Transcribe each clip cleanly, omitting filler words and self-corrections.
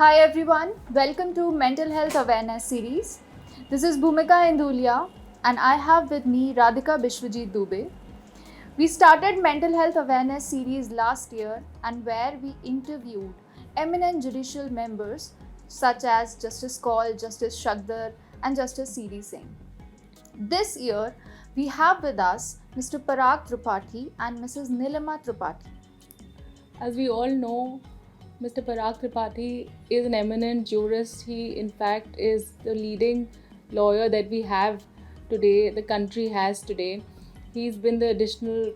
Hi everyone, welcome to Mental Health Awareness Series. This is Bhumika Indulia and I have with me Radhika Bishwajit Dubey. We started Mental Health Awareness Series last year and where we interviewed eminent judicial members such as Justice Kaul, Justice Shagdar and Justice C.D. Singh. This year, we have with us Mr. Parag Tripathi and Mrs. Nilima Tripathi. As we all know, Mr. Parag Tripathi is an eminent jurist. He, in fact, is the leading lawyer that we have today, the country has today. He's been the additional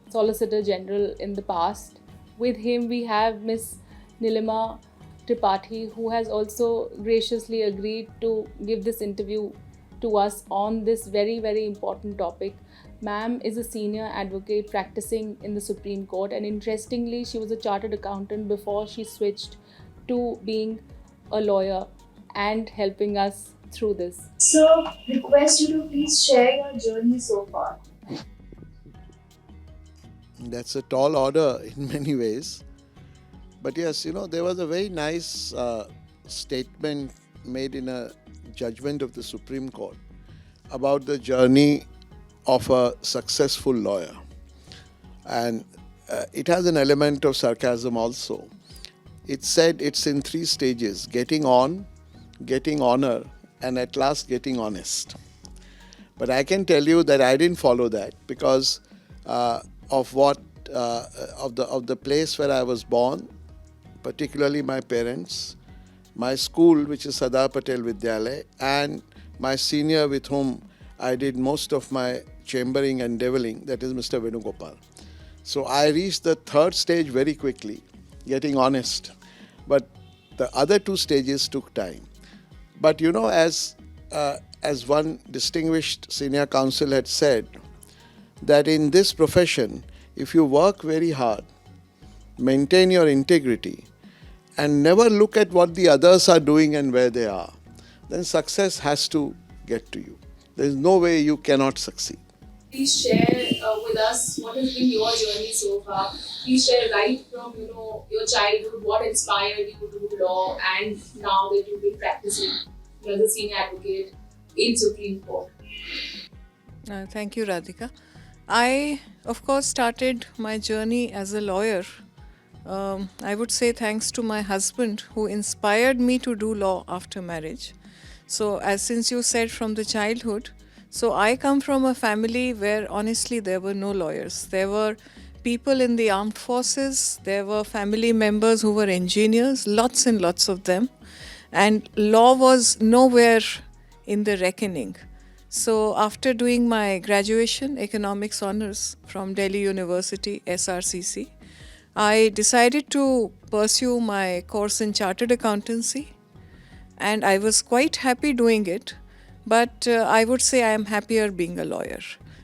Solicitor General in the past. With him, we have Miss Nilima Tripathi, who has also graciously agreed to give this interview to us on this very, very important topic. Ma'am is a senior advocate practicing in the Supreme Court, and interestingly, she was a chartered accountant before she switched to being a lawyer and helping us through this. So, request you to please share your journey so far. That's a tall order in many ways. But yes, there was a very nice statement made in a judgment of the Supreme Court about the journey of a successful lawyer. And it has an element of sarcasm also. It said it's in 3 stages: getting on, getting honor, and at last getting honest. But I can tell you that I didn't follow that because of the place where I was born, particularly my parents, my school, which is Sardar Patel Vidyalaya, and my senior with whom I did most of my chambering and deviling, that is Mr. Venugopal. So I reached the 3rd stage very quickly, getting honest. But the other 2 stages took time. But as one distinguished senior counsel had said, that in this profession, if you work very hard, maintain your integrity, and never look at what the others are doing and where they are, then success has to get to you. There is no way you cannot succeed. Please share with us what has been your journey so far. Please share right from your childhood, what inspired you to do law, and now that you've been practicing as a senior advocate in Supreme Court. Thank you, Radhika. I, of course, started my journey as a lawyer. I would say thanks to my husband who inspired me to do law after marriage. So, since you said from the childhood, so I come from a family where honestly there were no lawyers. There were people in the armed forces, there were family members who were engineers, lots and lots of them. And law was nowhere in the reckoning. So after doing my graduation, economics honors from Delhi University, SRCC, I decided to pursue my course in chartered accountancy. And I was quite happy doing it. But I would say I am happier being a lawyer.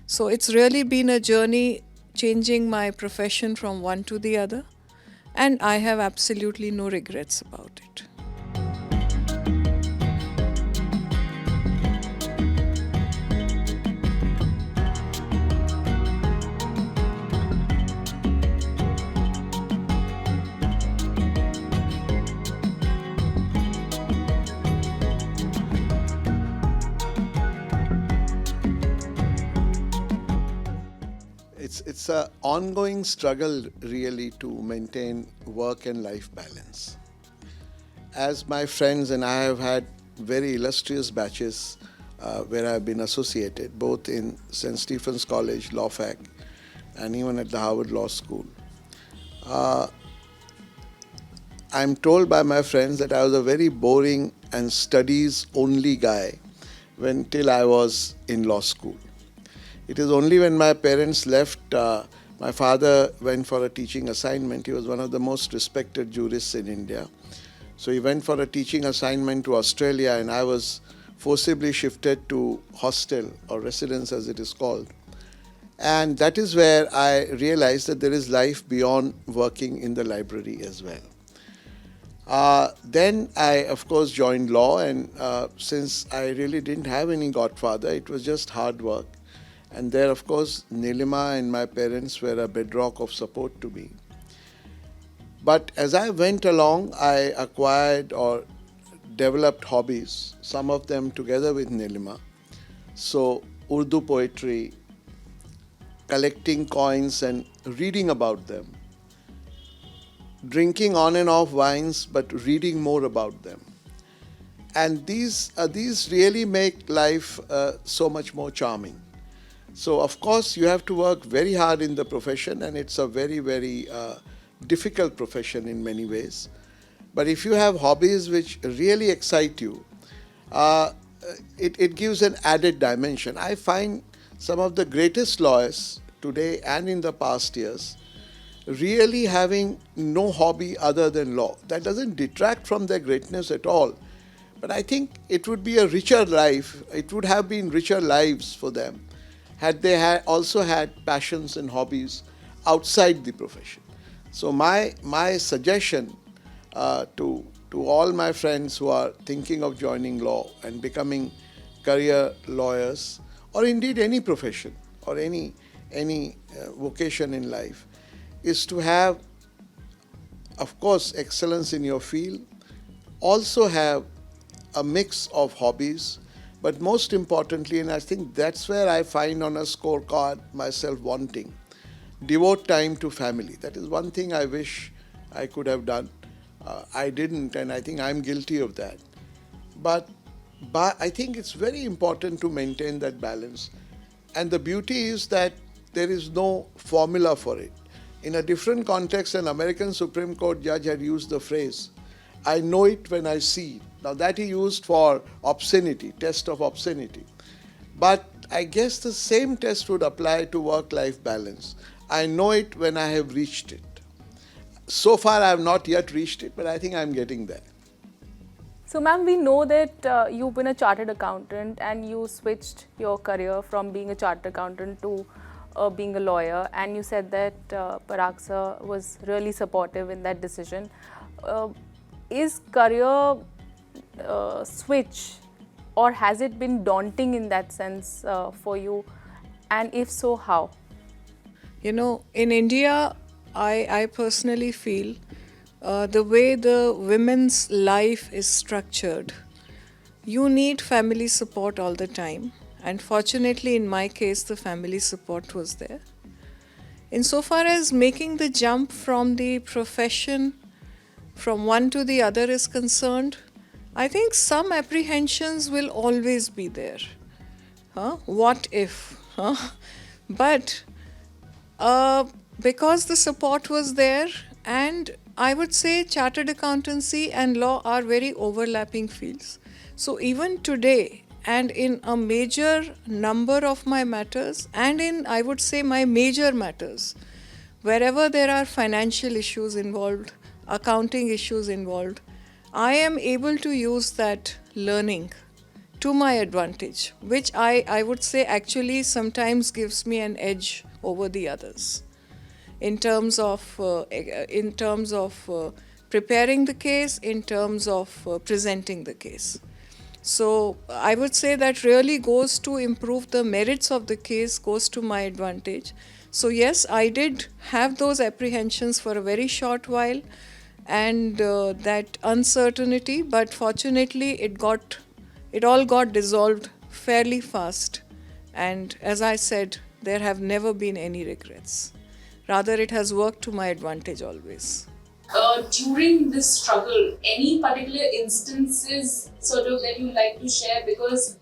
So it's really been a journey changing my profession from one to the other. And I have absolutely no regrets about it. It's an ongoing struggle really to maintain work and life balance. As my friends and I have had very illustrious batches where I've been associated, both in St. Stephen's College, Law Fac, and even at the Harvard Law School. I'm told by my friends that I was a very boring and studies-only guy till I was in law school. It is only when my parents left, my father went for a teaching assignment. He was one of the most respected jurists in India. So he went for a teaching assignment to Australia, and I was forcibly shifted to hostel or residence as it is called. And that is where I realized that there is life beyond working in the library as well. Then I, of course, joined law, and since I really didn't have any godfather, it was just hard work. And there, of course, Nilima and my parents were a bedrock of support to me. But as I went along, I acquired or developed hobbies, some of them together with Nilima. So Urdu poetry, collecting coins and reading about them, drinking on and off wines but reading more about them. And these really make life so much more charming. So of course you have to work very hard in the profession, and it's a very, very difficult profession in many ways. But if you have hobbies which really excite you, uh, it gives an added dimension. I find some of the greatest lawyers today and in the past years really having no hobby other than law. That doesn't detract from their greatness at all. But I think it would be a richer life, it would have been richer lives for them had they also had passions and hobbies outside the profession. So my suggestion to all my friends who are thinking of joining law and becoming career lawyers, or indeed any profession or any vocation in life, is to have, of course, excellence in your field, also have a mix of hobbies, but most importantly, and I think that's where I find on a scorecard myself wanting, devote time to family. That is one thing I wish I could have done. I didn't, and I think I'm guilty of that. But I think it's very important to maintain that balance. And the beauty is that there is no formula for it. In a different context, an American Supreme Court judge had used the phrase, I know it when I see it. Now that he used for obscenity, test of obscenity. But I guess the same test would apply to work-life balance. I know it when I have reached it. So far I have not yet reached it, but I think I'm getting there. So, ma'am, we know that you've been a chartered accountant and you switched your career from being a chartered accountant to being a lawyer, and you said that Parag sir was really supportive in that decision. Is career switch, or has it been daunting in that sense for you, and if so, how? You know, in India, I personally feel the way the women's life is structured, you need family support all the time. And fortunately, in my case, the family support was there. Insofar as making the jump from the profession from one to the other is concerned, I think some apprehensions will always be there. What if? But because the support was there, and I would say chartered accountancy and law are very overlapping fields. So even today, and in a major number of my matters, and in, I would say, my major matters, wherever there are financial issues involved, accounting issues involved, I am able to use that learning to my advantage, which I would say actually sometimes gives me an edge over the others in terms of preparing the case, in terms of presenting the case. So I would say that really goes to improve the merits of the case, goes to my advantage. So yes, I did have those apprehensions for a very short while, and that uncertainty, but fortunately it all got dissolved fairly fast. And as I said, there have never been any regrets. Rather, it has worked to my advantage always. During this struggle, any particular instances sort of that you like to share, because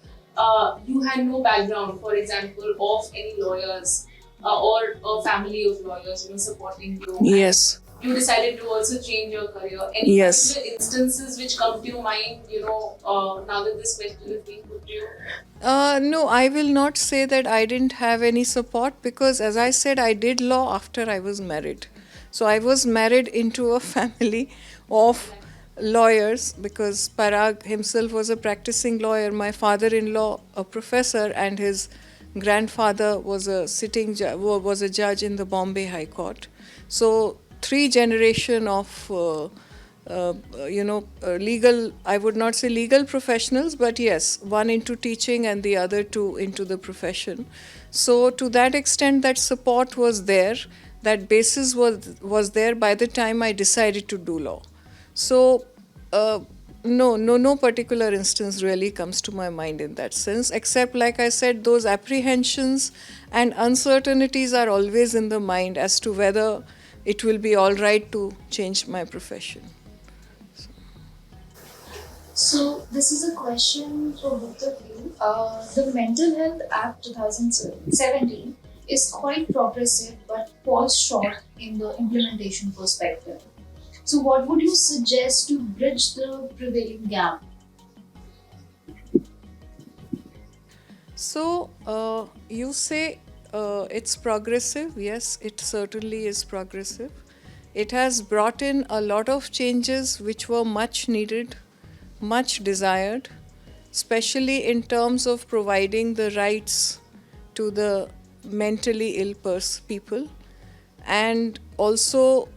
you had no background, for example, of any lawyers or a family of lawyers, supporting you. Yes. You decided to also change your career. Any Yes. particular instances which come to your mind, now that this question is being put to you? No, I will not say that I didn't have any support, because as I said, I did law after I was married. So I was married into a family of lawyers, because Parag himself was a practicing lawyer, my father-in-law a professor, and his grandfather was a judge in the Bombay High Court. So 3 generations of legal, I would not say legal professionals, but yes, one into teaching and the other 2 into the profession. So to that extent, that support was there. that basis was there by the time I decided to do law. So no particular instance really comes to my mind in that sense, except, like I said, those apprehensions and uncertainties are always in the mind as to whether it will be all right to change my profession. So, this is a question for both of you. The Mental Health Act 2017 is quite progressive but falls short in the implementation perspective. So, what would you suggest to bridge the prevailing gap? So, you say it's progressive. Yes, it certainly is progressive. It has brought in a lot of changes which were much needed, much desired, especially in terms of providing the rights to the mentally ill people, and also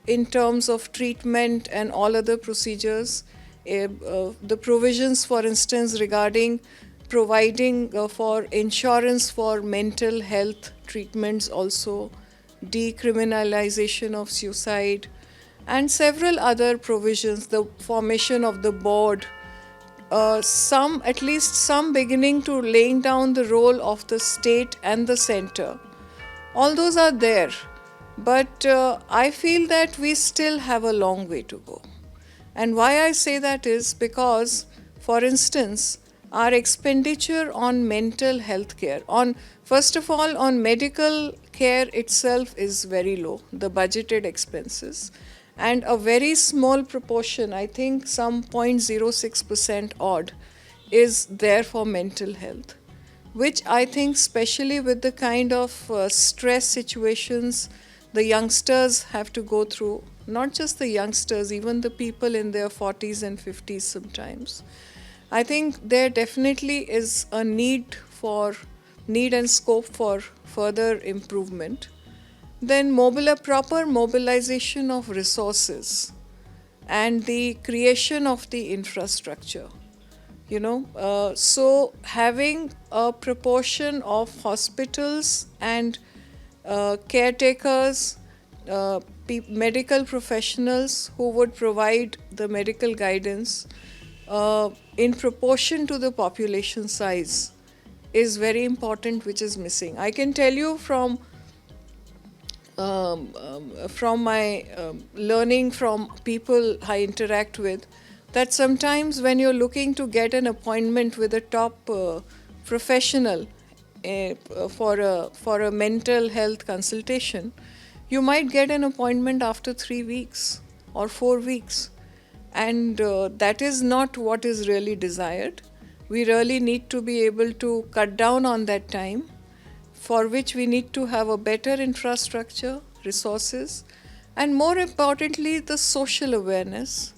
in terms of treatment and all other procedures. The provisions, for instance, regarding providing for insurance for mental health treatments, also decriminalization of suicide, and several other provisions, the formation of the board, some, at least some beginning to laying down the role of the state and the center. All those are there, but I feel that we still have a long way to go. And why I say that is because, for instance, our expenditure on mental health care, on first of all on medical care itself, is very low, the budgeted expenses, and a very small proportion, I think some 0.06% odd, is there for mental health, which I think, especially with the kind of stress situations the youngsters have to go through, not just the youngsters, even the people in their 40s and 50s sometimes, I think there definitely is a need and scope for further improvement. Then proper mobilization of resources and the creation of the infrastructure. So having a proportion of hospitals and caretakers, medical professionals who would provide the medical guidance in proportion to the population size is very important, which is missing. I can tell you from my learning from people I interact with, that sometimes when you're looking to get an appointment with a top professional for a mental health consultation, you might get an appointment after 3 weeks or 4 weeks. And that is not what is really desired. We really need to be able to cut down on that time, for which we need to have a better infrastructure, resources, and more importantly, the social awareness,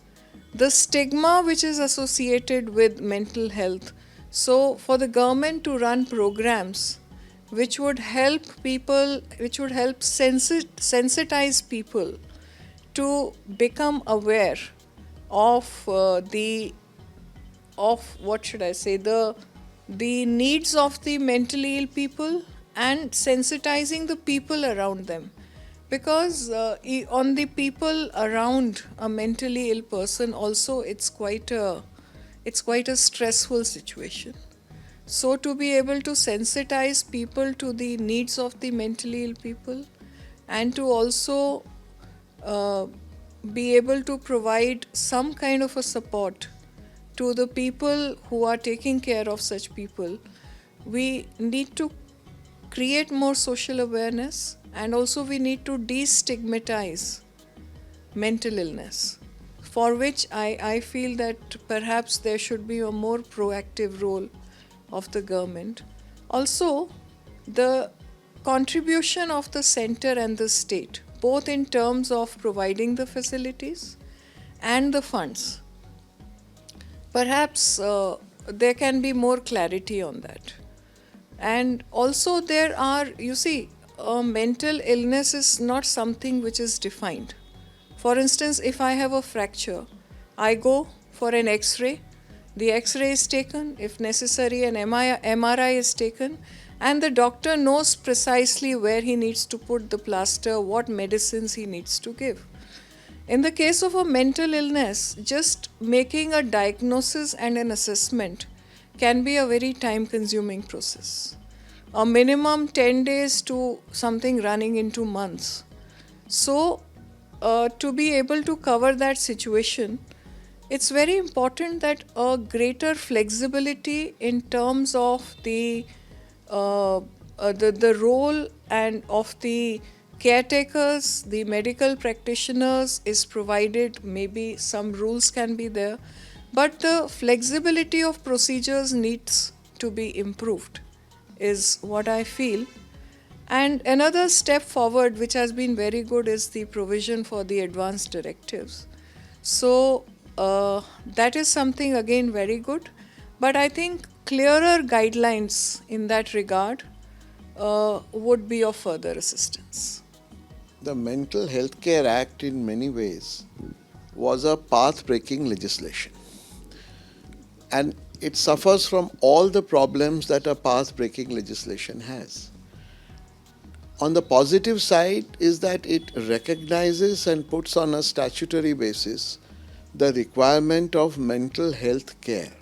the stigma which is associated with mental health. So, for the government to run programs which would help people, which would help sensitize people to become aware of the needs of the mentally ill people, and sensitizing the people around them, because on the people around a mentally ill person also, it's quite a stressful situation. So to be able to sensitize people to the needs of the mentally ill people, and to also be able to provide some kind of a support to the people who are taking care of such people, we need to create more social awareness, and also we need to destigmatize mental illness, for which I feel that perhaps there should be a more proactive role of the government. Also, the contribution of the center and the state, both in terms of providing the facilities and the funds. Perhaps there can be more clarity on that. And also there are, you see, mental illness is not something which is defined. For instance, if I have a fracture, I go for an X-ray, the X-ray is taken, if necessary an MRI is taken, and the doctor knows precisely where he needs to put the plaster, what medicines he needs to give. In the case of a mental illness, just making a diagnosis and an assessment can be a very time consuming process. A minimum 10 days to something running into months. So, to be able to cover that situation, it's very important that a greater flexibility in terms of the role and of the caretakers, the medical practitioners is provided. Maybe some rules can be there, but the flexibility of procedures needs to be improved, is what I feel. And another step forward, which has been very good, is the provision for the advanced directives. So, that is something again very good. But I think clearer guidelines in that regard would be of further assistance. The Mental Health Care Act, in many ways, was a path breaking legislation. And it suffers from all the problems that a path breaking legislation has. On the positive side is that it recognizes and puts on a statutory basis the requirement of mental health care.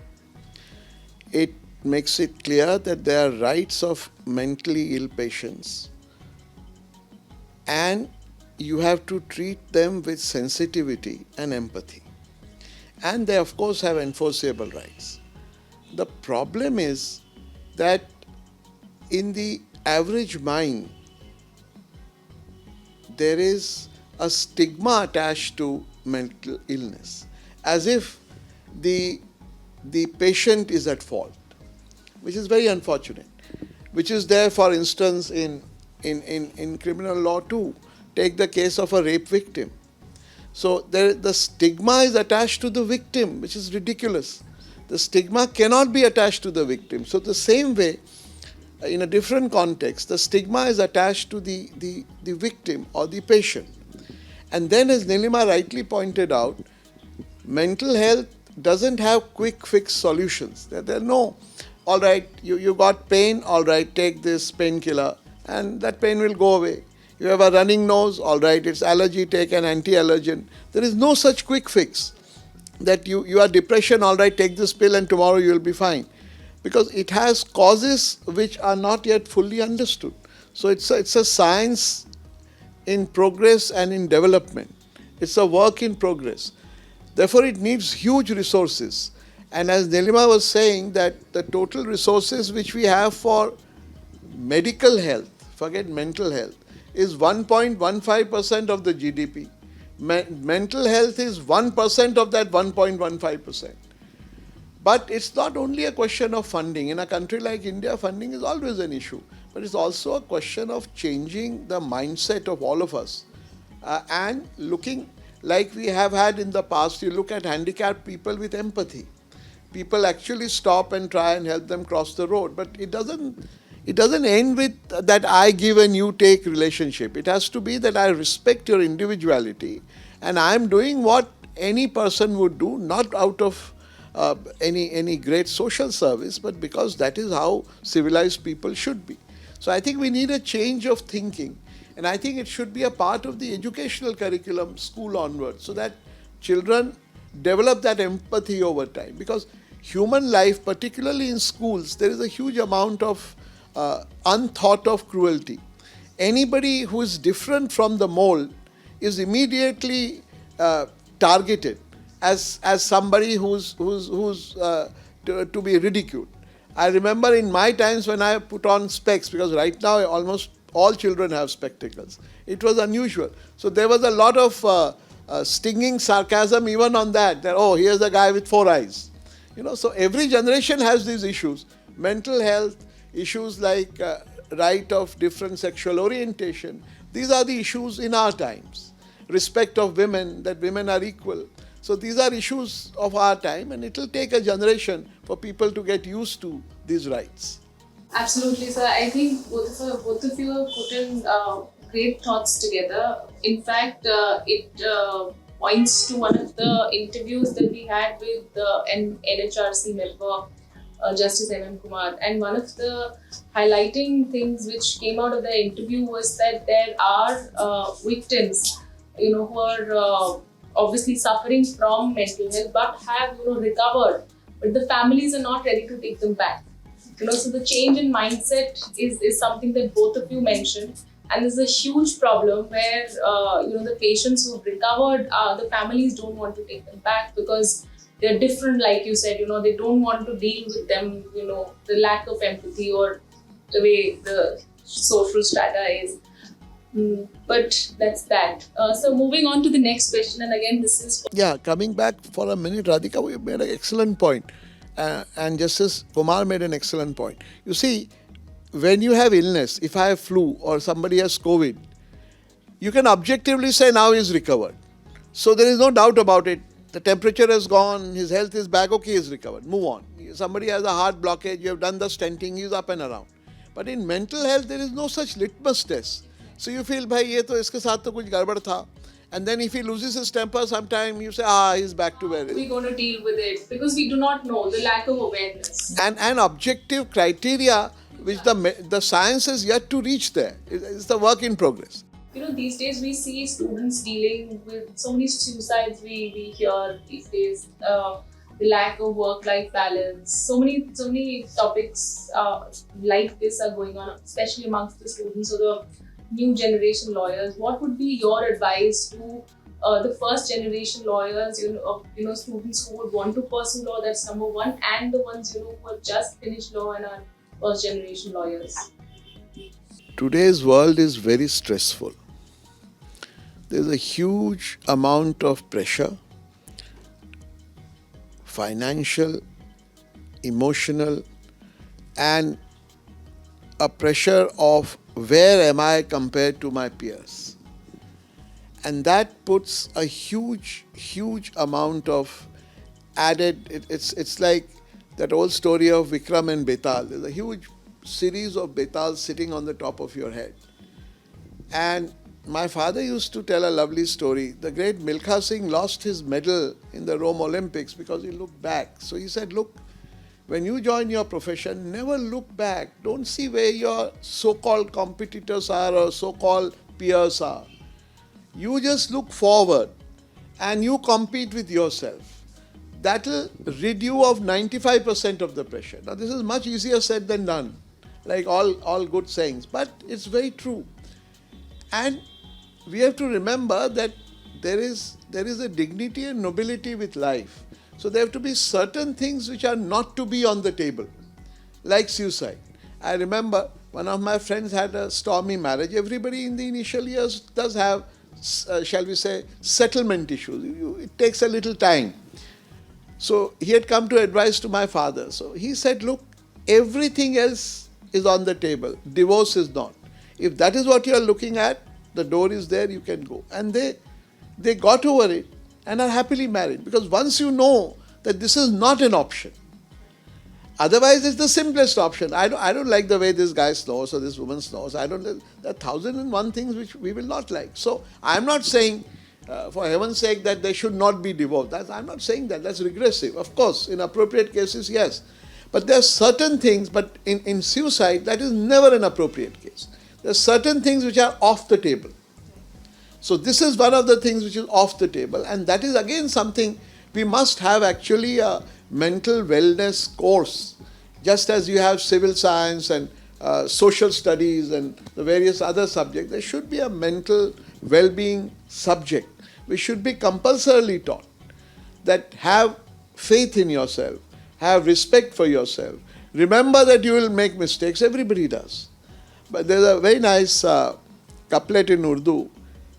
It makes it clear that there are rights of mentally ill patients and you have to treat them with sensitivity and empathy. And they, of course, have enforceable rights. The problem is that in the average mind, there is a stigma attached to mental illness, as if the patient is at fault, which is very unfortunate, which is there, for instance, in criminal law too. Take the case of a rape victim. So the stigma is attached to the victim, which is ridiculous. The stigma cannot be attached to the victim. So the same way, in a different context, the stigma is attached to the victim or the patient. And then, as Nilima rightly pointed out, mental health doesn't have quick fix solutions. There are no, all right, you got pain, all right, take this painkiller and that pain will go away. You have a running nose, all right, it's allergy, take an anti-allergen. There is no such quick fix that you are depression, all right, take this pill and tomorrow you will be fine. Because it has causes which are not yet fully understood. So it's a science in progress and in development. It's a work in progress. Therefore, it needs huge resources. And as Nilima was saying, that the total resources which we have for medical health, forget mental health, is 1.15% of the GDP. Mental health is 1% of that 1.15%. But it's not only a question of funding. In a country like India, funding is always an issue. But it's also a question of changing the mindset of all of us and looking like we have had in the past. You look at handicapped people with empathy. People actually stop and try and help them cross the road. But it doesn't end with that I give and you take relationship. It has to be that I respect your individuality and I'm doing what any person would do, not out of any great social service, but because that is how civilized people should be. So I think we need a change of thinking, and I think it should be a part of the educational curriculum, school onwards, so that children develop that empathy over time. Because human life, particularly in schools, there is a huge amount of unthought of cruelty. Anybody who is different from the mold is immediately targeted as somebody who's to be ridiculed. I remember in my times when I put on specs, because right now almost all children have spectacles. It was unusual. So there was a lot of stinging sarcasm even on that oh, here's a guy with 4 eyes. So every generation has these issues. Mental health, issues like right of different sexual orientation. These are the issues in our times. Respect of women, that women are equal. So these are issues of our time, and it will take a generation for people to get used to these rights. Absolutely, sir. I think both of you have put in great thoughts together. In fact, it points to one of the interviews that we had with an NHRC member Justice M.M. Kumar. And one of the highlighting things which came out of the interview was that there are victims, who are obviously suffering from mental health but have, recovered, but the families are not ready to take them back. So the change in mindset is something that both of you mentioned. And there's a huge problem where, the patients who've recovered, the families don't want to take them back because they're different, like you said, they don't want to deal with them, the lack of empathy or the way the social strata is. But that's that. So moving on to the next question, and again, this is Yeah, coming back for a minute, Radhika, you made an excellent point. And Justice Kumar made an excellent point. You see, when you have illness, if I have flu or somebody has COVID, you can objectively say now he's recovered. So there is no doubt about it. The temperature has gone, his health is back, okay, he's recovered. Move on. Somebody has a heart blockage, you have done the stenting, he's up and around. But in mental health, there is no such litmus test. So you feel, bhai, ye to iske saath to kuch gadbad tha. And then if he loses his temper sometime, you say, he's back to where he is. we're going to deal with it because we do not know the lack of awareness. And objective criteria which the science is yet to reach there. It's the work in progress. These days we see students dealing with so many suicides we hear these days. The lack of work-life balance. So many topics like this are going on, especially amongst the students or the new generation lawyers. What would be your advice to the first generation lawyers, students who would want to pursue law? That's number one, and the ones who have just finished law and are first generation lawyers. Today's world is very stressful. There's a huge amount of pressure, financial, emotional, and a pressure of where am I compared to my peers. And that puts a huge amount of added, it's like that old story of Vikram and Betal. There's a huge series of Betals sitting on the top of your head. And my father used to tell a lovely story. The great Milkha Singh lost his medal in the Rome Olympics because he looked back. So he said, look, when you join your profession, never look back. Don't see where your so-called competitors are or so-called peers are. You just look forward and you compete with yourself. That'll rid you of 95% of the pressure. Now, this is much easier said than done, like all good sayings, but it's very true. And we have to remember that there is a dignity and nobility with life. So there have to be certain things which are not to be on the table, like suicide. I remember one of my friends had a stormy marriage. Everybody in the initial years does have, shall we say, settlement issues. It takes a little time. So he had come to advise to my father. So he said, look, everything else is on the table. Divorce is not. If that is what you are looking at, the door is there, you can go. And they got over it and are happily married. Because once you know that this is not an option, otherwise it's the simplest option. I don't like the way this guy snores or this woman snores. There are 1,001 things which we will not like. So I'm not saying, for heaven's sake, that they should not be divorced. I'm not saying that. That's regressive. Of course, in appropriate cases, yes. But there are certain things, but in suicide, that is never an appropriate case. There are certain things which are off the table. So this is one of the things which is off the table, and that is again something we must have actually a mental wellness course, just as you have civil science and social studies and the various other subjects. There should be a mental well-being subject which should be compulsorily taught, that have faith in yourself, have respect for yourself. Remember that you will make mistakes, everybody does. But there's a very nice couplet in Urdu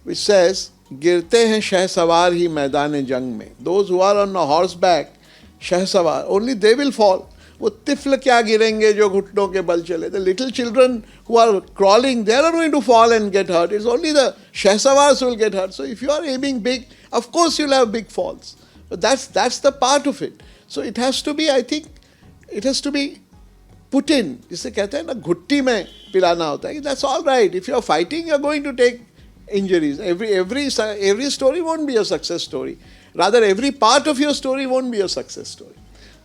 which says, गिरते हैं शहसवार ही मैदान जंग में. Those who are on a horseback, Shahsawar, only they will fall. वो तिफल क्या गिरेंगे जो घुटनों के बल चले. The little children who are crawling, they are not going to fall and get hurt. It's only the shahsawars who will get hurt. So if you are aiming big, of course you'll have big falls. But that's the part of it. So it has to be, I think, it has to be put in. जिसे कहते हैं ना घुट्टी में पिलाना होता है. That's all right. If you are fighting, you are going to take injuries. Every story won't be a success story. Rather, every part of your story won't be a success story.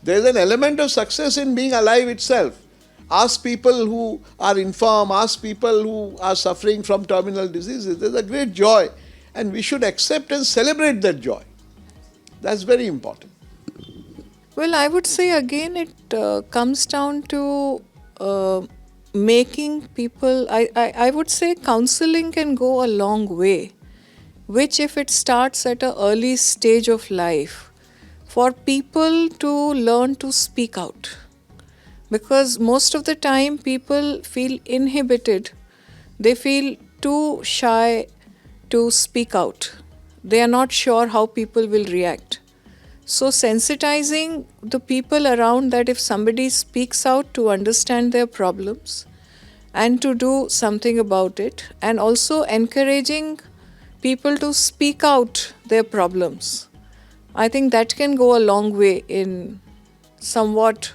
There's an element of success in being alive itself. Ask people who are infirm, ask people who are suffering from terminal diseases. There's a great joy, and we should accept and celebrate that joy. That's very important. Well, I would say again it comes down to making people, I would say counseling can go a long way, which if it starts at an early stage of life, for people to learn to speak out. Because most of the time people feel inhibited, they feel too shy to speak out. They are not sure how people will react. So, sensitizing the people around that if somebody speaks out to understand their problems and to do something about it, and also encouraging people to speak out their problems, I think that can go a long way in somewhat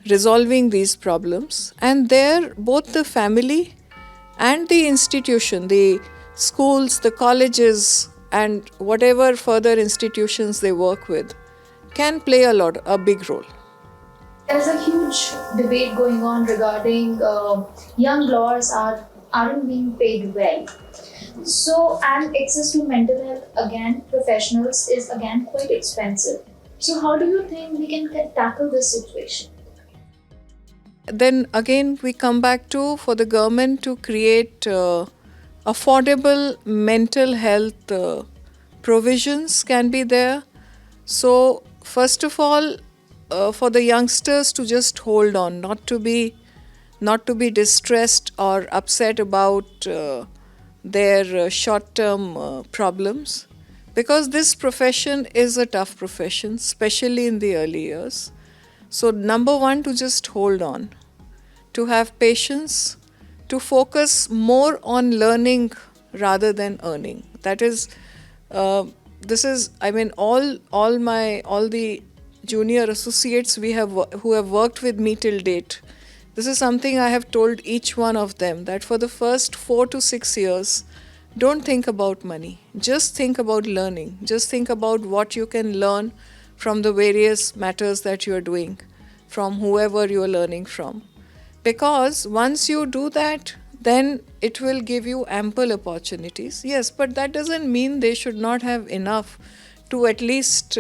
resolving these problems. And there, both the family and the institution, the schools, the colleges, and whatever further institutions they work with, can play a big role. There's a huge debate going on regarding young lawyers aren't being paid well. So, and access to mental health again professionals is again quite expensive. So, how do you think we can tackle this situation? Then again, we come back to for the government to create affordable mental health provisions can be there. So, first of all, for the youngsters to just hold on, not to be distressed or upset about their short-term problems, because this profession is a tough profession, especially in the early years. So, number one, to just hold on, to have patience, to focus more on learning rather than earning. That is, this is, I mean, all the junior associates who have worked with me till date. This is something I have told each one of them, that for the first 4 to 6 years, don't think about money. Just think about learning. Just think about what you can learn from the various matters that you are doing, from whoever you are learning from. Because once you do that, then it will give you ample opportunities. Yes, but that doesn't mean they should not have enough to at least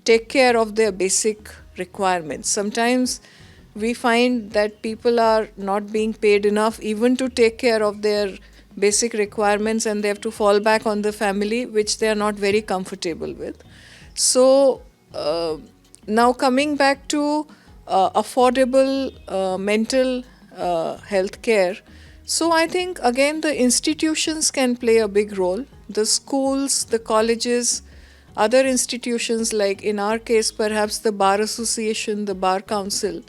take care of their basic requirements. Sometimes we find that people are not being paid enough even to take care of their basic requirements, and they have to fall back on the family, which they are not very comfortable with. So, now coming back to affordable mental health care. So I think again the institutions can play a big role. The schools, the colleges, other institutions, like in our case perhaps the Bar Association, the Bar Council,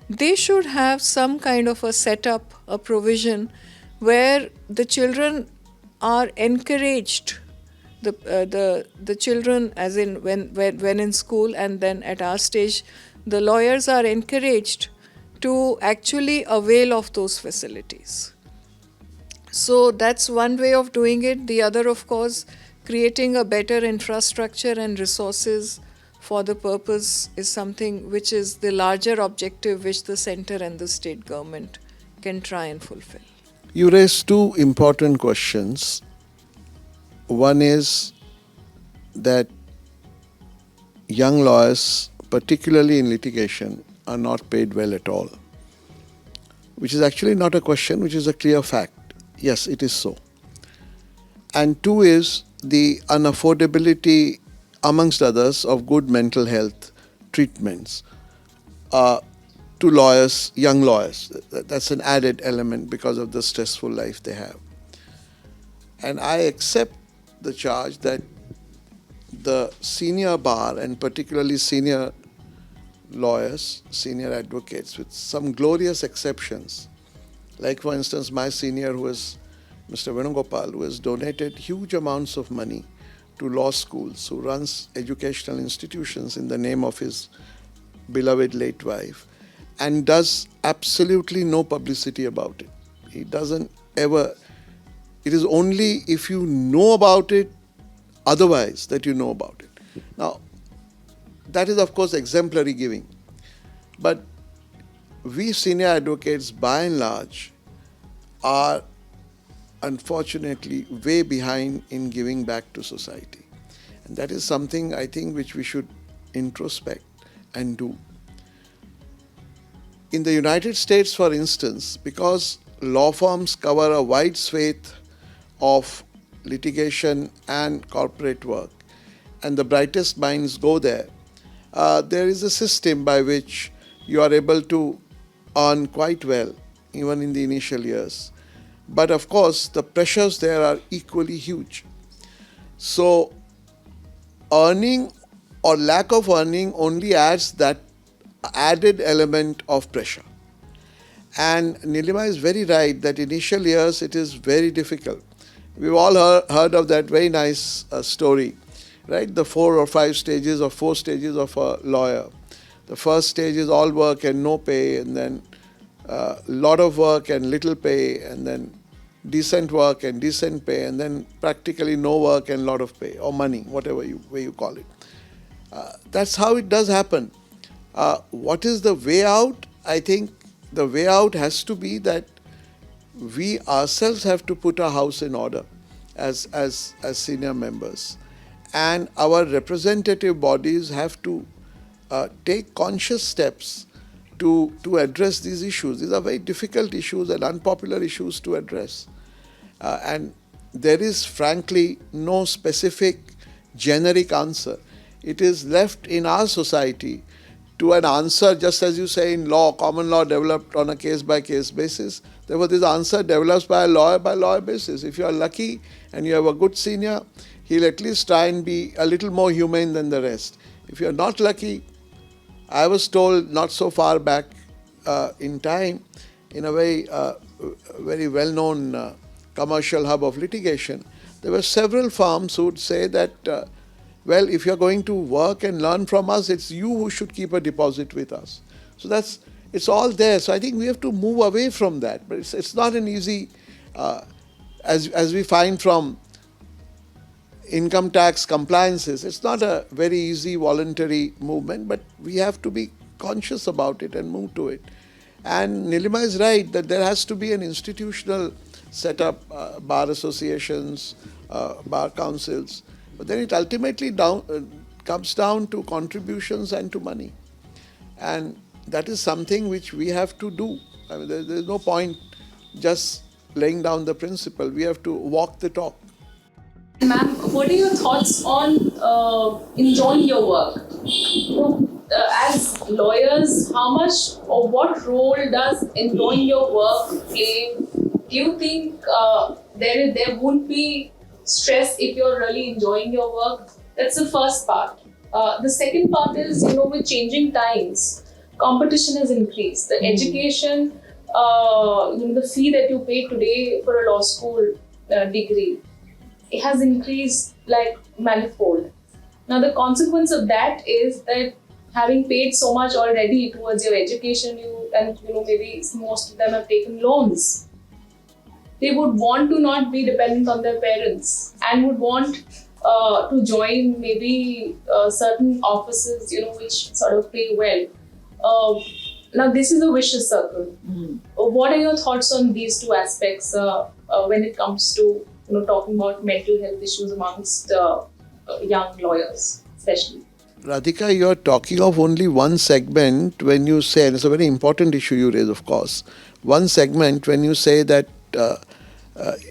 they should have some kind of a setup, a provision where the children are encouraged, the children as in when in school, and then at our stage the lawyers are encouraged to actually avail of those facilities. So that's one way of doing it. The other, of course, creating a better infrastructure and resources for the purpose is something which is the larger objective which the center and the state government can try and fulfill. You raised two important questions. One is that young lawyers, particularly in litigation, are not paid well at all, which is actually not a question, which is a clear fact. Yes, it is so. And two is the unaffordability, amongst others, of good mental health treatments to lawyers, young lawyers. That's an added element because of the stressful life they have. And I accept the charge that the senior bar, and particularly senior lawyers, senior advocates, with some glorious exceptions, like for instance my senior, who is Mr. Venugopal, who has donated huge amounts of money to law schools, who runs educational institutions in the name of his beloved late wife, and does absolutely no publicity about it. He doesn't ever, it is only if you know about it otherwise that you know about it. Now, that is, of course, exemplary giving. But we senior advocates, by and large, are unfortunately way behind in giving back to society. And that is something I think which we should introspect and do. In the United States, for instance, because law firms cover a wide swathe of litigation and corporate work, and the brightest minds go there, there is a system by which you are able to earn quite well, even in the initial years. But of course, the pressures there are equally huge. So, earning or lack of earning only adds that added element of pressure. And Nilima is very right that initial years it is very difficult. We've all heard of that very nice story, right? The 4 stages of a lawyer. The first stage is all work and no pay, and then lot of work and little pay, and then decent work and decent pay, and then practically no work and lot of pay or money, whatever way you call it. That's how it does happen. What is the way out? I think the way out has to be that we ourselves have to put our house in order as senior members, and our representative bodies have to take conscious steps to address these issues. These are very difficult issues and unpopular issues to address. And there is frankly no specific generic answer. It is left in our society to an answer, just as you say in law, common law developed on a case-by-case basis. Therefore, this answer develops by lawyer basis. If you are lucky and you have a good senior, he'll at least try and be a little more humane than the rest. If you are not lucky, I was told not so far back in time, in a very well-known commercial hub of litigation, there were several firms who would say that, well, if you're going to work and learn from us, it's you who should keep a deposit with us. So it's all there. So I think we have to move away from that. But it's not an easy, as we find from income tax compliances, it's not a very easy voluntary movement, but we have to be conscious about it and move to it. And Nilima is right that there has to be an institutional setup, bar associations, bar councils, but then it ultimately comes down to contributions and to money. And that is something which we have to do. I mean, there's no point just laying down the principle. We have to walk the talk. Ma'am, what are your thoughts on enjoying your work? As lawyers, how much or what role does enjoying your work play? Do you think there won't be stress if you're really enjoying your work? That's the first part. The second part is, with changing times, competition has increased. The education, the fee that you pay today for a law school degree, it has increased like manifold. Now the consequence of that is that having paid so much already towards your education, maybe most of them have taken loans. They would want to not be dependent on their parents and would want to join maybe certain offices, which sort of pay well. Now this is a vicious circle. What are your thoughts on these two aspects when it comes to talking about mental health issues amongst young lawyers, especially? Radhika, you are talking of only one segment when you say, and it's a very important issue you raise, of course, one segment when you say that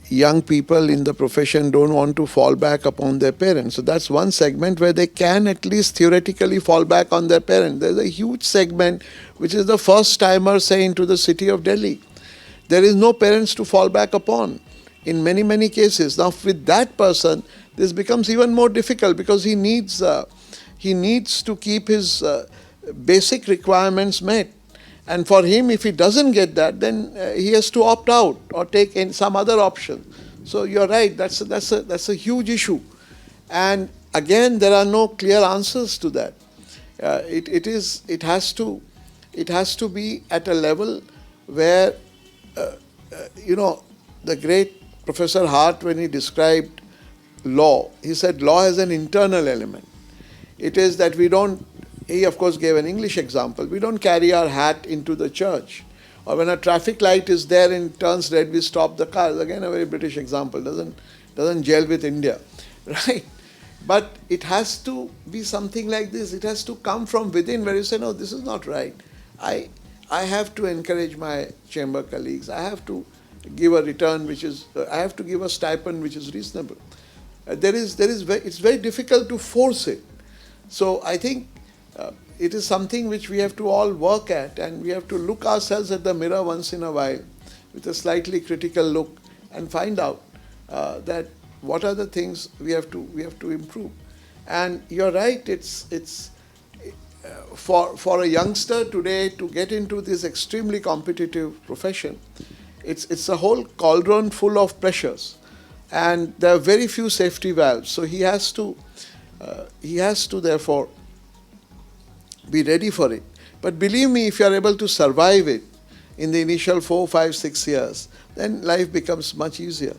young people in the profession don't want to fall back upon their parents. So that's one segment where they can at least theoretically fall back on their parents. There's a huge segment which is the first timer, say, into the city of Delhi. There is no parents to fall back upon in many, many cases. Now, with that person, this becomes even more difficult because he needs to keep his basic requirements met. And for him, if he doesn't get that, then he has to opt out or take in some other option. So you're right, that's a huge issue. And again, there are no clear answers to that. It has to be at a level where, the great Professor Hart, when he described law, he said law has an internal element. It is that we don't he of course gave an English example. We don't carry our hat into the church. Or when a traffic light is there and it turns red, we stop the car. Again, a very British example. Doesn't gel with India, right? But it has to be something like this. It has to come from within, where you say, no, this is not right. I have to encourage my chamber colleagues. I have to give a return I have to give a stipend which is reasonable. It's very difficult to force it. So I think it is something which we have to all work at, and we have to look ourselves at the mirror once in a while with a slightly critical look and find out that what are the things we have to improve. And you're right, it's for a youngster today to get into this extremely competitive profession, it's a whole cauldron full of pressures, and there are very few safety valves. So he has to therefore be ready for it. But believe me, if you are able to survive it in the initial 4, 5, 6 years, then life becomes much easier.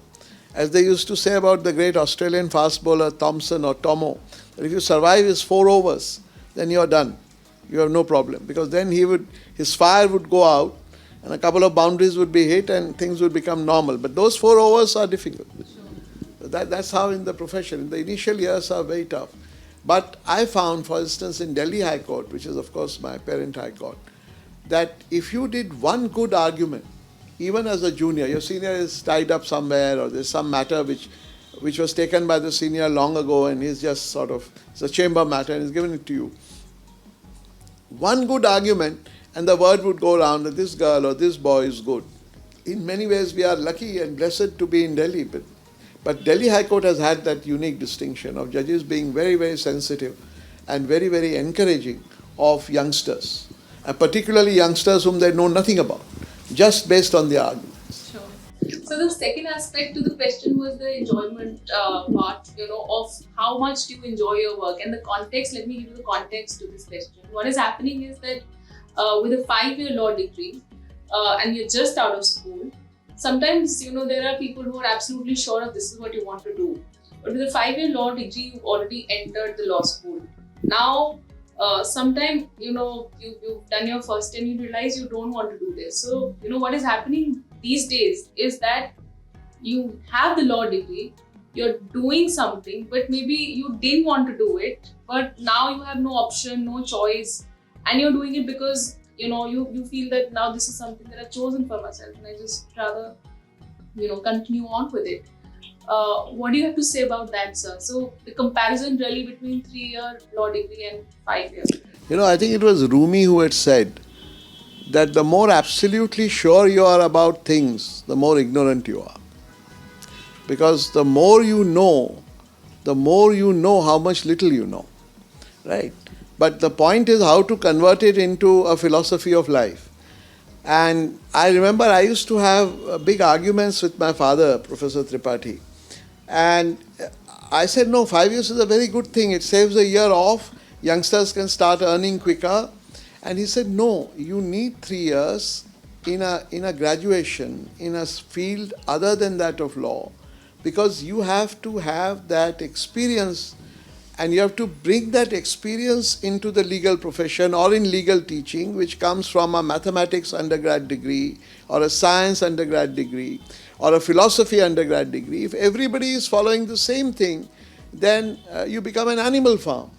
As they used to say about the great Australian fast bowler Thompson or Tomo, that if you survive his 4 overs, then you are done. You have no problem, because then his fire would go out and a couple of boundaries would be hit and things would become normal. But those 4 overs are difficult. That's how in the profession, the initial years are very tough. But I found, for instance, in Delhi High Court, which is of course my parent High Court, that if you did one good argument, even as a junior, your senior is tied up somewhere, or there's some matter which was taken by the senior long ago, and he's just it's a chamber matter and he's given it to you. One good argument and the word would go around that this girl or this boy is good. In many ways we are lucky and blessed to be in Delhi, but Delhi High Court has had that unique distinction of judges being very, very sensitive and very, very encouraging of youngsters, and particularly youngsters whom they know nothing about, just based on the arguments. Sure. So the second aspect to the question was the enjoyment part, of how much do you enjoy your work, and the context. Let me give you the context to this question. What is happening is that with a 5-year law degree, and you're just out of school, sometimes, there are people who are absolutely sure of this is what you want to do. But with a 5-year law degree, you've already entered the law school. Now, sometimes, you've done your first and you realize you don't want to do this. So, what is happening these days is that you have the law degree, you're doing something, but maybe you didn't want to do it, but now you have no option, no choice, and you're doing it because you feel that now this is something that I've chosen for myself, and I just rather, continue on with it. What do you have to say about that, sir? So the comparison really between 3-year law degree and 5-year. I think it was Rumi who had said that the more absolutely sure you are about things, the more ignorant you are. Because the more you know how much little you know, right? But the point is how to convert it into a philosophy of life. And I remember I used to have big arguments with my father, Professor Tripathi. And I said, no, 5 years is a very good thing. It saves a year off. Youngsters can start earning quicker. And he said, no, you need 3 years in a graduation, in a field other than that of law. Because you have to have that experience, and you have to bring that experience into the legal profession or in legal teaching, which comes from a mathematics undergrad degree or a science undergrad degree or a philosophy undergrad degree. If everybody is following the same thing, then you become an animal farm.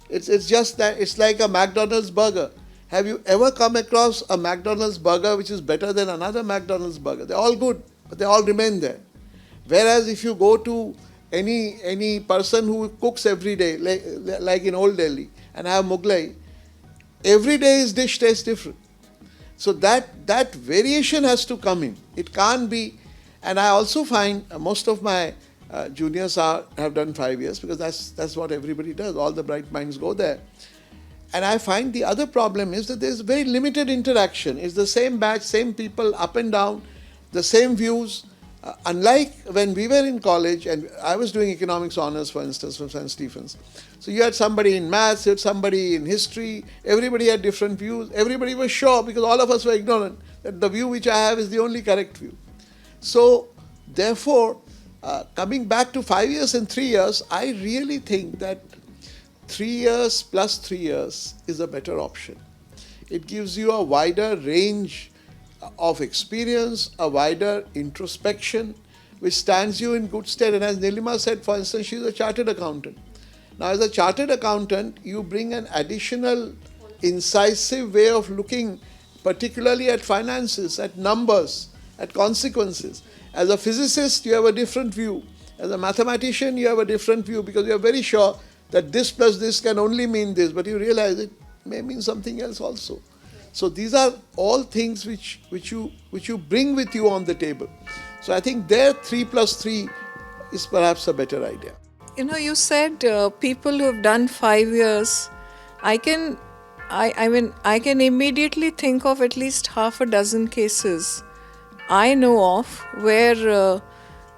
It's just that it's like a McDonald's burger. Have you ever come across a McDonald's burger which is better than another McDonald's burger? They're all good, but they all remain there. Whereas if you go to any person who cooks every day, like in Old Delhi, and have Mughlai, every day his dish tastes different. So that variation has to come in. It can't be. And I also find most of my juniors have done 5 years, because that's what everybody does. All the bright minds go there. And I find the other problem is that there's very limited interaction. It's the same batch, same people, up and down, the same views. Unlike when we were in college, and I was doing economics honors, for instance, from St. Stephen's. So you had somebody in maths, you had somebody in history, everybody had different views. Everybody was sure, because all of us were ignorant, that the view which I have is the only correct view. So therefore, coming back to 5 years and 3 years, I really think that 3 years plus 3 years is a better option. It gives you a wider range of experience, a wider introspection, which stands you in good stead. And as Nilima said, for instance, she's a chartered accountant. Now, as a chartered accountant, you bring an additional incisive way of looking, particularly at finances, at numbers, at consequences. As a physicist, you have a different view. As a mathematician, you have a different view because you are very sure that this plus this can only mean this, but you realize it may mean something else also. So these are all things which you bring with you on the table. So I think there 3 plus 3 is perhaps a better idea. You know, you said people who have done 5 years. I can immediately think of at least half a dozen cases I know of where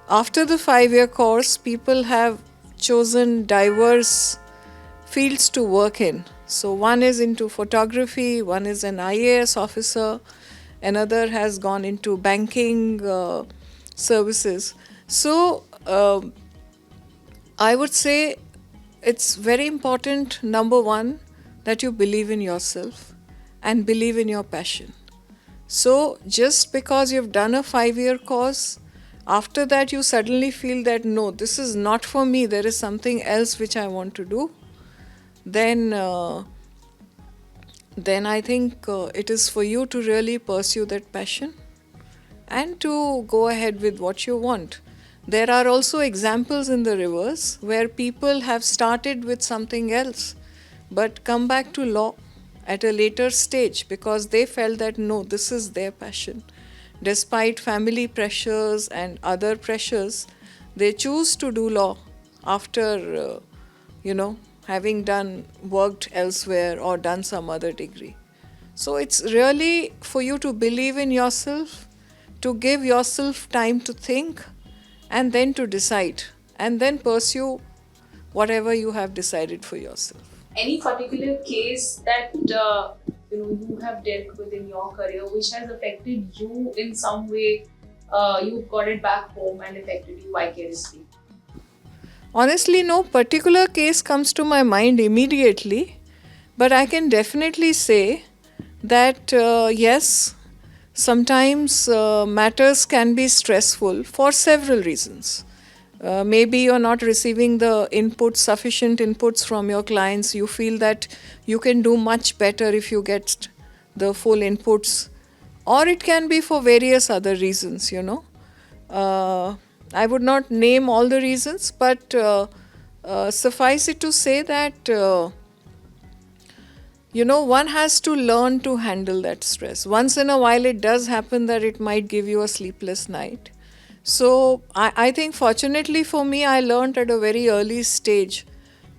after the 5-year course, people have chosen diverse fields to work in. So one is into photography, one is an IAS officer, another has gone into banking services. So I would say it's very important, number one, that you believe in yourself and believe in your passion. So just because you've done a 5-year course, after that you suddenly feel that no, this is not for me, there is something else which I want to do, then I think it is for you to really pursue that passion and to go ahead with what you want. There are also examples in the reverse where people have started with something else but come back to law at a later stage because they felt that no, this is their passion. Despite family pressures and other pressures, they choose to do law after, having worked elsewhere or done some other degree. So it's really for you to believe in yourself, to give yourself time to think, and then to decide, and then pursue whatever you have decided for yourself. Any particular case that you have dealt with in your career which has affected you in some way? You got it back home and affected you vicariously. Honestly, no particular case comes to my mind immediately, but I can definitely say that yes, sometimes matters can be stressful for several reasons. Maybe you're not receiving the sufficient inputs from your clients. You feel that you can do much better if you get the full inputs. Or it can be for various other reasons, I would not name all the reasons, but suffice it to say that, one has to learn to handle that stress. Once in a while, it does happen that it might give you a sleepless night. So I think fortunately for me, I learned at a very early stage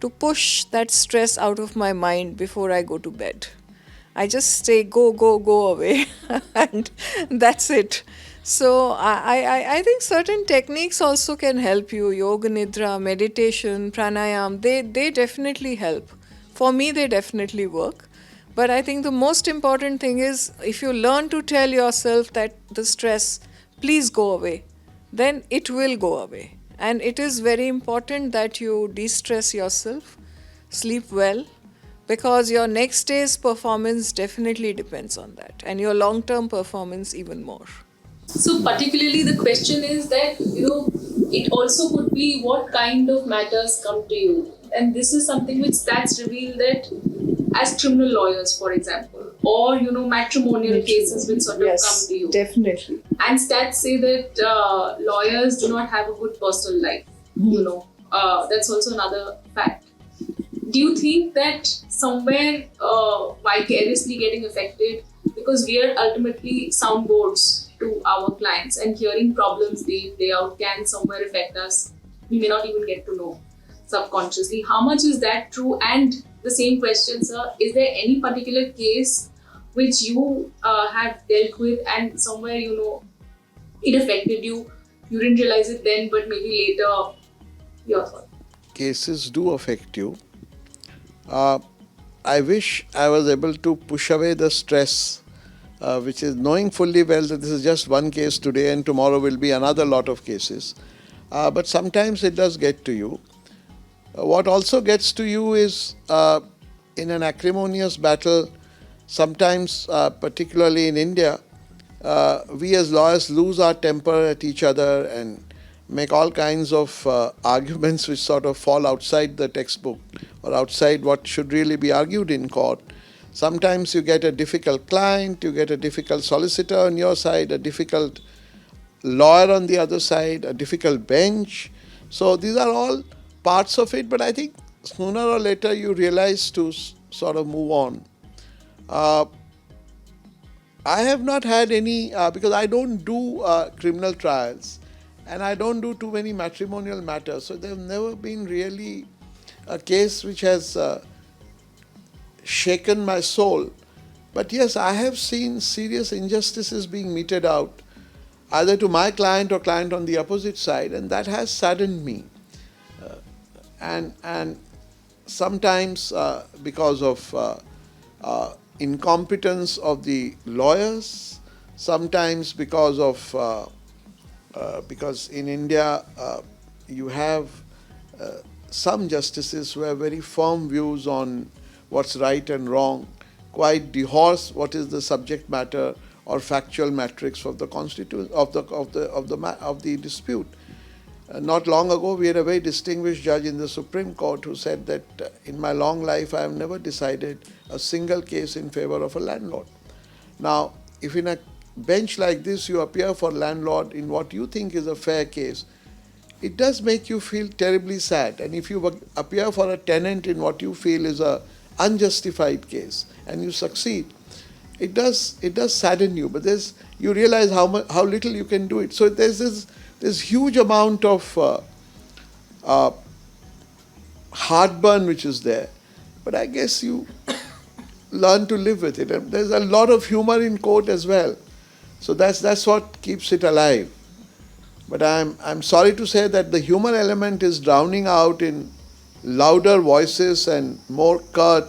to push that stress out of my mind before I go to bed. I just say, go away. And that's it. So I think certain techniques also can help you. Yoga Nidra, meditation, pranayam, they definitely help. For me, they definitely work. But I think the most important thing is if you learn to tell yourself that the stress, please go away, then it will go away. And it is very important that you de-stress yourself, sleep well, because your next day's performance definitely depends on that, and your long-term performance even more. So particularly the question is that, it also could be what kind of matters come to you. And this is something which stats reveal that as criminal lawyers, for example, or, matrimonial cases which sort of come to you. Definitely. And stats say that lawyers do not have a good personal life, that's also another fact. Do you think that somewhere vicariously getting affected, because we are ultimately soundboards to our clients and hearing problems day in, day out can somewhere affect us, we may not even get to know subconsciously. How much is that true? And the same question, sir, is there any particular case which you have dealt with and somewhere, it affected you? You didn't realize it then, but maybe later, your thought. Cases do affect you. I wish I was able to push away the stress, which is knowing fully well that this is just one case today and tomorrow will be another lot of cases. But sometimes it does get to you. What also gets to you is in an acrimonious battle, sometimes, particularly in India, we as lawyers lose our temper at each other and make all kinds of arguments which sort of fall outside the textbook or outside what should really be argued in court. Sometimes you get a difficult client, you get a difficult solicitor on your side, a difficult lawyer on the other side, a difficult bench. So these are all parts of it, but I think sooner or later you realize to sort of move on. Uh, I have not had any, because I don't do criminal trials and I don't do too many matrimonial matters. So there have never been really a case which has shaken my soul. But yes, I have seen serious injustices being meted out either to my client or client on the opposite side, and that has saddened me. And sometimes because of incompetence of the lawyers, sometimes because in India you have some justices who have very firm views on what's right and wrong, quite divorce what is the subject matter or factual matrix of the of the dispute. Not long ago, we had a very distinguished judge in the Supreme Court who said that in my long life I have never decided a single case in favor of a landlord. Now, if in a bench like this you appear for landlord in what you think is a fair case, it does make you feel terribly sad. And if you appear for a tenant in what you feel is a unjustified case and you succeed, it does sadden you. But you realize how little you can do it. So there's this huge amount of heartburn which is there. But I guess you learn to live with it. And there's a lot of humor in court as well. So that's what keeps it alive. But I'm sorry to say that the humor element is drowning out in louder voices and more curt,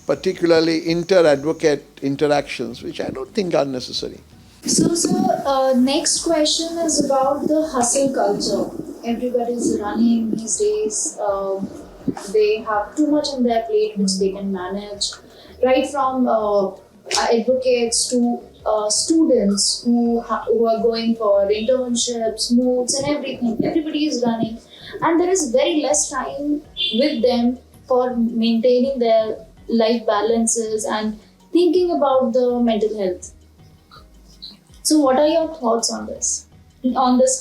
particularly inter-advocate interactions, which I don't think are necessary. So, sir, next question is about the hustle culture. Everybody's running these days. They have too much on their plate which they can manage. Right from advocates to students who are going for internships, moods, and everything. Everybody is running, and there is very less time with them for maintaining their life balances and thinking about the mental health. So, what are your thoughts on this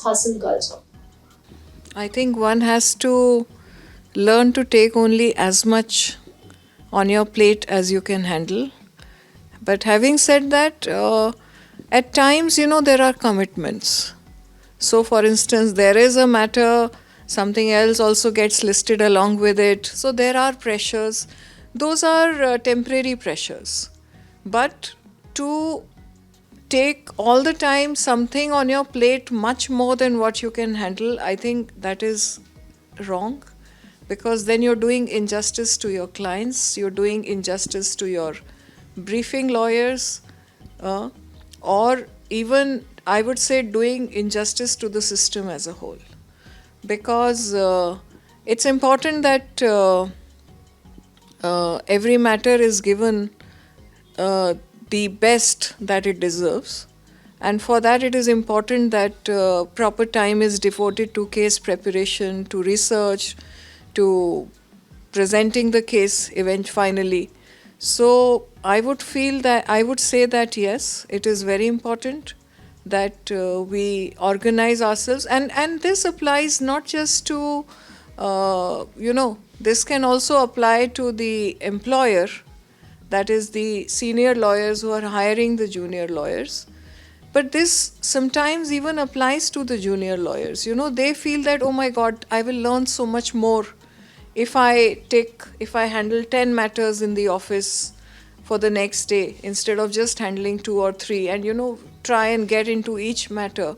hustle culture? I think one has to learn to take only as much on your plate as you can handle. But having said that, at times, there are commitments. So, for instance, there is a matter, something else also gets listed along with it. So, there are pressures. Those are temporary pressures. But to take all the time something on your plate much more than what you can handle, I think that is wrong, because then you're doing injustice to your clients, you're doing injustice to your briefing lawyers, or even I would say doing injustice to the system as a whole. Because it's important that every matter is given the best that it deserves, and for that it is important that proper time is devoted to case preparation, to research, to presenting the case finally. So I would say that yes, it is very important that we organize ourselves, and this applies not just to this can also apply to the employer, that is the senior lawyers who are hiring the junior lawyers. But this sometimes even applies to the junior lawyers. They feel that, oh my God, I will learn so much more if I handle 10 matters in the office for the next day instead of just handling 2 or 3, and try and get into each matter,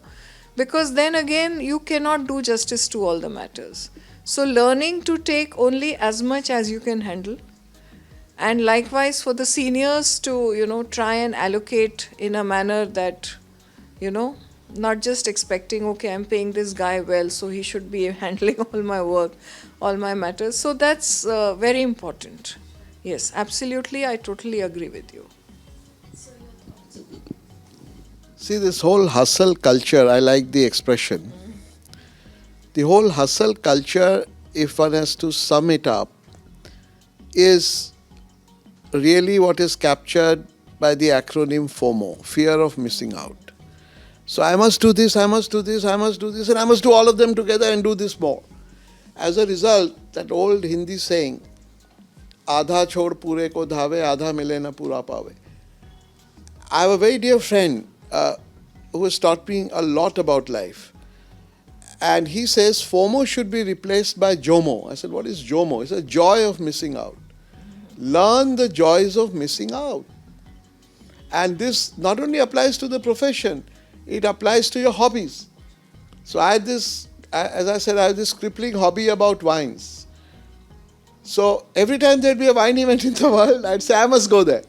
because then again you cannot do justice to all the matters. So learning to take only as much as you can handle, and likewise for the seniors to try and allocate in a manner that not just expecting, okay, I'm paying this guy well, so he should be handling all my work, all my matters. So that's very important. Yes, absolutely, I totally agree with you. See, this whole hustle culture, I like the expression. The whole hustle culture, if one has to sum it up, is really what is captured by the acronym FOMO, fear of missing out. So I must do this, I must do this, I must do this, and I must do all of them together and do this more. As a result, that old Hindi saying, आधा छोड़ पूरे को धावे, आधा मिले न पूरा पावे. I have a very dear friend who has taught me a lot about life. And he says FOMO should be replaced by JOMO. I said, what is JOMO? It's a joy of missing out. Learn the joys of missing out. And this not only applies to the profession, it applies to your hobbies. So I had this, as I said, I have this crippling hobby about wines. So every time there'd be a wine event in the world, I'd say, I must go there.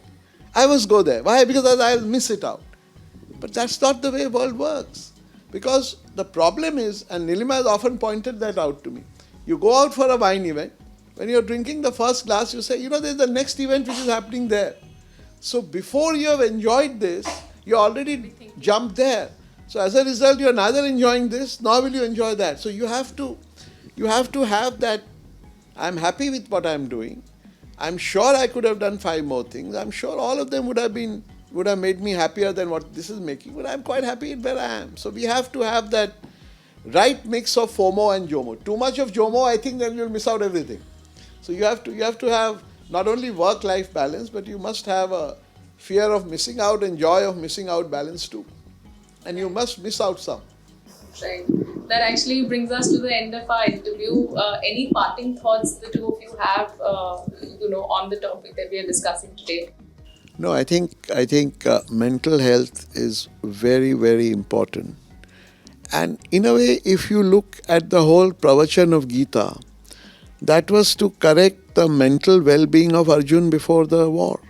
I must go there. Why? Because I'll miss it out. But that's not the way the world works. Because the problem is, and Nilima has often pointed that out to me, you go out for a wine event, when you're drinking the first glass, you say, there's the next event which is happening there. So before you have enjoyed this, you already jumped there. So as a result, you're neither enjoying this, nor will you enjoy that. So you have to have that, I'm happy with what I'm doing. I'm sure I could have done 5 more things. I'm sure all of them would have made me happier than what this is making. But I'm quite happy where I am. So we have to have that right mix of FOMO and JOMO. Too much of JOMO, I think then you'll miss out everything. So you have to have not only work-life balance, but you must have a fear of missing out and joy of missing out balance too. And you must miss out some. Right. That actually brings us to the end of our interview. Any parting thoughts the two of you have, on the topic that we are discussing today? No, I think mental health is very, very important. And in a way, if you look at the whole pravachan of Gita, that was to correct the mental well-being of Arjun before the war.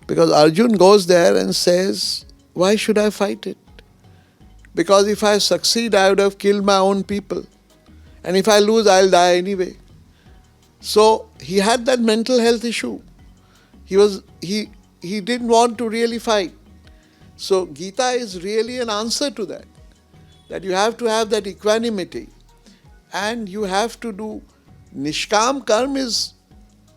Because Arjun goes there and says, why should I fight it? Because if I succeed, I would have killed my own people. And if I lose, I'll die anyway. So he had that mental health issue. He didn't want to really fight. So Gita is really an answer to that. That you have to have that equanimity. And you have to do Nishkam Karm is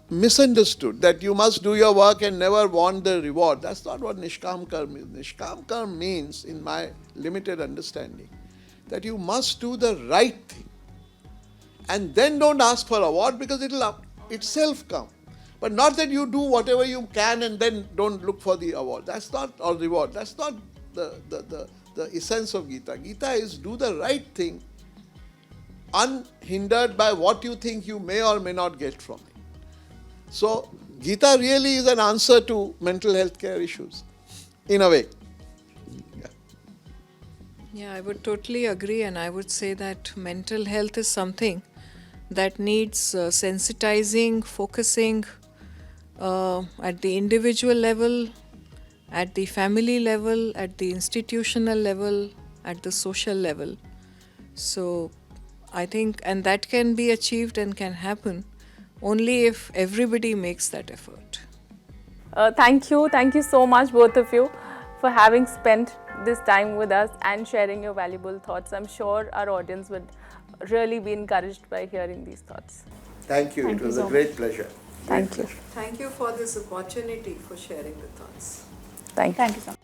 misunderstood, that you must do your work and never want the reward. That's not what Nishkam Karm is. Nishkam Karm means, in my limited understanding, that you must do the right thing. And then don't ask for reward, because it will itself come. But not that you do whatever you can and then don't look for the award. That's not, or reward. That's not the essence of Gita. Gita is do the right thing, unhindered by what you think you may or may not get from it. So, Gita really is an answer to mental health care issues, in a way. Yeah, I would totally agree, and I would say that mental health is something that needs sensitizing, focusing at the individual level, at the family level, at the institutional level, at the social level. So, I think, and that can be achieved and can happen only if everybody makes that effort. Thank you so much, both of you, for having spent this time with us and sharing your valuable thoughts. I'm sure our audience would really be encouraged by hearing these thoughts. Thank you. It was a great pleasure. Thank you. Thank you for this opportunity for sharing the thoughts. Thank you. Thank you so much.